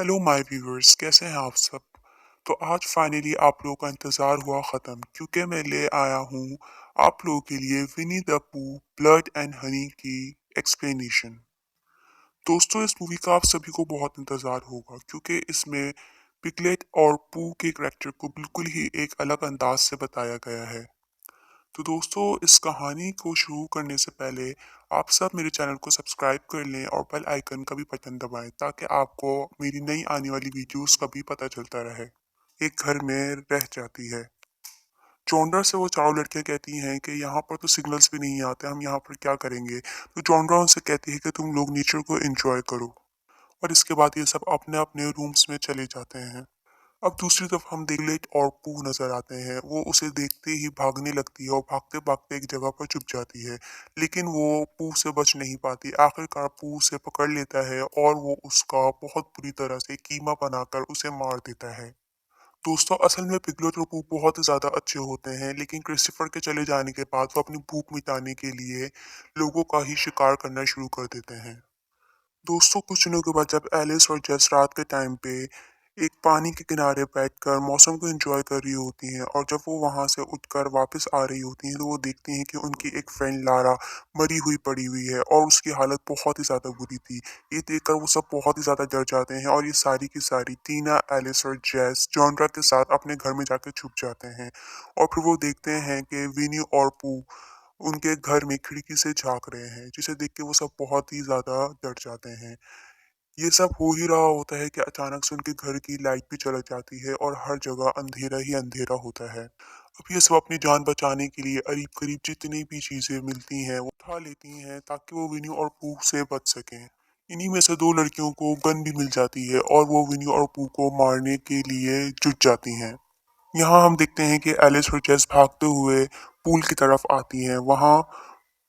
Hello my viewers, कैसे हैं आप सब। तो आज फाइनली आप लोगों का इंतज़ार हुआ ख़त्म क्योंकि मैं ले आया हूँ आप लोगों के लिए विनी द पू ब्लड एंड हनी की एक्सप्लेनेशन। दोस्तों, इस मूवी का आप सभी को बहुत इंतज़ार होगा क्योंकि इसमें पिगलेट और पू के करैक्टर को बिल्कुल ही एक अलग अंदाज से बताया गया है। तो दोस्तों, इस कहानी को शुरू करने से पहले आप सब मेरे चैनल को सब्सक्राइब कर लें और बेल आइकन का भी बटन दबाएं ताकि आपको मेरी नई आने वाली वीडियोस का भी पता चलता रहे। एक घर में रह जाती है। जॉनरा से वो चारों लड़कियां कहती हैं कि यहाँ पर तो सिग्नल्स भी नहीं आते, हम यहाँ पर क्या करेंगे। तो जॉनरा उनसे कहती है कि तुम लोग नेचर को एंजॉय करो। और इसके बाद ये सब अपने अपने रूम्स में चले जाते हैं। अब दूसरी तरफ हम दिगलेट और पू नजर आते हैं। वो उसे देखते ही भागने लगती है और भागते भागते एक जगह पर छुप जाती है, लेकिन वो पू से बच नहीं पाती। आखिरकार पू उसे पकड़ लेता है और वो उसका बहुत बुरी तरह से कीमा बनाकर उसे मार देता है। दोस्तों, असल में पिगलेट और पू बहुत ही ज्यादा अच्छे होते हैं, लेकिन क्रिस्टोफर के चले जाने के बाद वो अपनी भूख मिटाने के लिए लोगों का ही शिकार करना शुरू कर देते हैं। दोस्तों, कुछ दिनों के बाद जब एलिस और जेस रात के टाइम पे एक पानी के किनारे बैठकर मौसम को एंजॉय कर रही होती हैं और जब वो वहां से उठकर वापस आ रही होती हैं तो वो देखती हैं कि उनकी एक फ्रेंड लारा मरी हुई पड़ी हुई है और उसकी हालत बहुत ही ज़्यादा बुरी थी। ये देखकर वो सब बहुत ही ज़्यादा डर जाते हैं और ये सारी की सारी टीना, एलिस और जेस जॉनरा के साथ अपने घर में जाकर छुप जाते हैं। और फिर वो देखते हैं कि विनी और पू उनके घर में खिड़की से झांक रहे हैं, जिसे देख के वो सब बहुत ही ज्यादा डर जाते हैं। ये सब हो ही रहा होता है कि अचानक से उनके घर की लाइट भी चली जाती है और हर जगह अंधेरा ही अंधेरा होता है। अब ये सब अपनी जान बचाने के लिए करीब करीब जितनी भी चीजें मिलती हैं वो उठा लेती हैं ताकि वो विनी और पू से बच सकें। इन्हीं में से दो लड़कियों को गन भी मिल जाती है और वो विनी और पू को मारने के लिए जुट जाती हैं। यहाँ हम देखते हैं कि एलिस और जेस भागते हुए पूल की तरफ आती हैं। वहाँ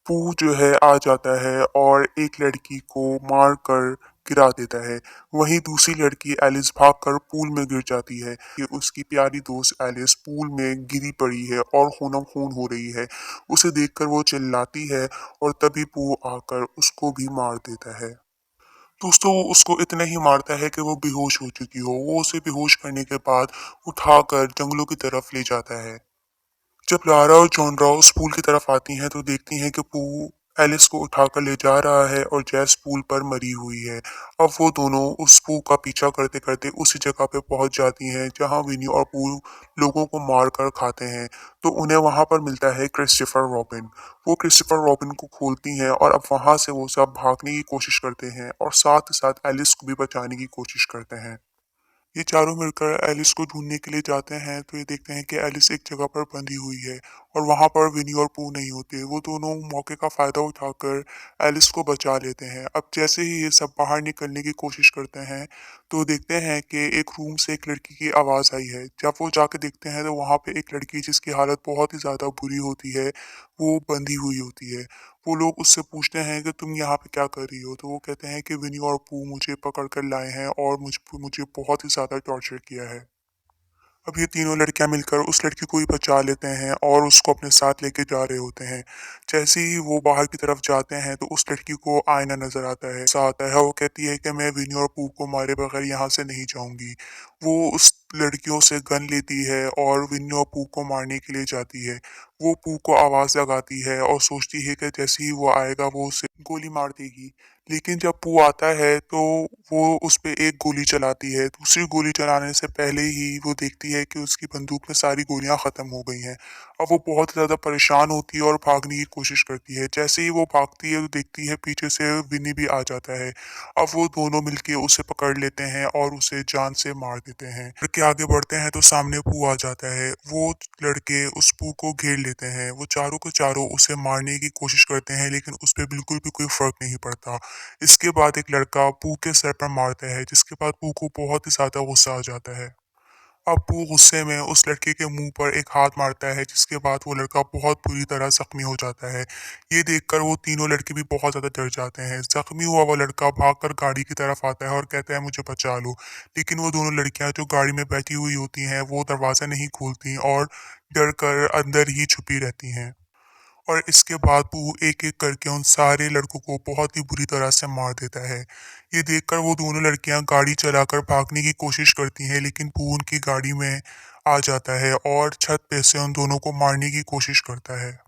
पू जो है आ जाता है और एक लड़की को मार कर गिरा देता है। वहीं दूसरी लड़की एलिस भागकर पूल में गिर जाती है कि उसकी प्यारी दोस्त एलिस पूल में गिरी पड़ी है और खूनम खून हो रही है। उसे देखकर वो चिल्लाती है और तभी पू आकर उसको भी मार देता है। दोस्तों, वो उसको इतना ही मारता है कि वो बेहोश हो चुकी हो। वो उसे बेहोश करने के बाद उठाकर जंगलों की तरफ ले जाता है। जब लारा और जॉनरा उस पूल की तरफ आती हैं तो देखती हैं कि पू एलिस को उठाकर ले जा रहा है और जैस पूल पर मरी हुई है। अब वो दोनों उस पू का पीछा करते करते उसी जगह पे पहुंच जाती हैं जहां विनी और पू लोगों को मार कर खाते हैं। तो उन्हें वहां पर मिलता है क्रिस्टोफर रॉबिन। वो क्रिस्टोफर रॉबिन को खोलती हैं और अब वहां से वो सब भागने की कोशिश करते हैं और साथ ही साथ एलिस को भी बचाने की कोशिश करते हैं। ये चारों मिलकर एलिस को ढूंढने के लिए जाते हैं तो ये देखते हैं कि एलिस एक जगह पर बंधी हुई है और वहां पर विनी और पू नहीं होते। वो दोनों मौके का फायदा उठाकर एलिस को बचा लेते हैं। अब जैसे ही ये सब बाहर निकलने की कोशिश करते हैं तो देखते हैं कि एक रूम से एक लड़की की आवाज आई है। जब वो जाके देखते हैं तो वहां पे एक लड़की जिसकी हालत बहुत ही ज्यादा बुरी होती है, वो बंधी हुई होती है। वो लोग उससे पूछते हैं कि तुम यहाँ पे क्या कर रही हो। तो वो कहते हैं कि विनी और पू मुझे पकड़ कर लाए हैं और मुझे बहुत ही ज्यादा टॉर्चर किया है। अब ये तीनों लड़कियां मिलकर उस लड़की को ही बचा लेते हैं और उसको अपने साथ लेके जा रहे होते हैं। जैसे ही वो बाहर की तरफ जाते हैं तो उस लड़की को आईना नजर आता है। सा आता है, वो कहती है कि मैं विनी और पू को मारे बगैर यहाँ से नहीं जाऊंगी। वो उस लड़कियों से गन लेती है और विनी और पू को मारने के लिए जाती है। वो पू को आवाज लगाती है और सोचती है कि जैसे ही वो आएगा वो उसे गोली मार देगी। लेकिन जब पू आता है तो वो उस पे एक गोली चलाती है। दूसरी गोली चलाने से पहले ही वो देखती है कि उसकी बंदूक में सारी गोलियां खत्म हो गई हैं। अब वो बहुत ज्यादा परेशान होती है और भागने की कोशिश करती है। जैसे ही वो भागती है तो देखती है पीछे से विनी भी आ जाता है। अब वो दोनों मिलके उसे पकड़ लेते हैं और उसे जान से मार देते हैं। लड़के आगे बढ़ते हैं तो सामने पू आ जाता है। वो लड़के उस पू को घेर लेते हैं। वो चारों के चारों उसे मारने की कोशिश करते हैं लेकिन उस पर बिल्कुल भी कोई फर्क नहीं पड़ता। इसके बाद एक लड़का पू के सर पर मारता है, जिसके बाद पू को बहुत ही ज्यादा गुस्सा आ जाता है। अब पू गुस्से में उस लड़के के मुंह पर एक हाथ मारता है, जिसके बाद वो लड़का बहुत बुरी तरह जख्मी हो जाता है। ये देखकर वो तीनों लड़के भी बहुत ज्यादा डर जाते हैं। जख्मी हुआ वो लड़का भागकर गाड़ी की तरफ आता है और कहता है मुझे बचा लो। लेकिन वो दोनों लड़कियां जो गाड़ी में बैठी हुई होती हैं वो दरवाजा नहीं खोलती और डर कर अंदर ही छुपी रहती हैं। और इसके बाद पू एक एक करके उन सारे लड़कों को बहुत ही बुरी तरह से मार देता है। ये देखकर वो दोनों लड़कियां गाड़ी चलाकर भागने की कोशिश करती हैं, लेकिन पू उनकी गाड़ी में आ जाता है और छत पे से उन दोनों को मारने की कोशिश करता है।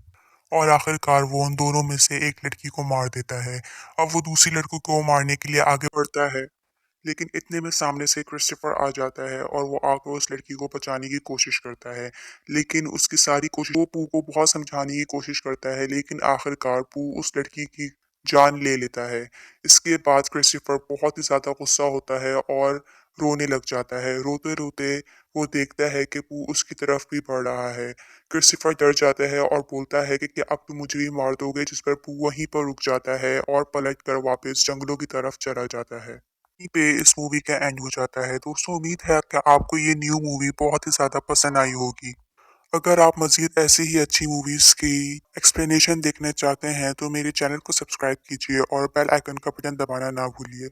और आखिरकार वो उन दोनों में से एक लड़की को मार देता है। अब वो दूसरी लड़की को मारने के लिए आगे बढ़ता है, लेकिन इतने में सामने से क्रिस्टोफर आ जाता है और वो आकर उस लड़की को बचाने की कोशिश करता है। लेकिन उसकी सारी कोशिश, वो पू को बहुत समझाने की कोशिश करता है, लेकिन आखिरकार पू उस लड़की की जान ले लेता है। इसके बाद क्रिस्टोफर बहुत ही ज्यादा गुस्सा होता है और रोने लग जाता है। रोते रोते वो देखता है कि पू उसकी तरफ भी बढ़ रहा है। क्रिस्टोफर डर जाता है और बोलता है कि अब तुम मुझे भी मार दोगे, जिस पर पू वहीं पर रुक जाता है और पलट कर वापस जंगलों की तरफ चला जाता है। यहीं पे इस मूवी का एंड हो जाता है। दोस्तों, उम्मीद है कि आपको ये न्यू मूवी बहुत ही ज़्यादा पसंद आई होगी। अगर आप मज़ीद ऐसी ही अच्छी मूवीज़ की एक्सप्लेनेशन देखना चाहते हैं तो मेरे चैनल को सब्सक्राइब कीजिए और बेल आइकन का बटन दबाना ना भूलिए।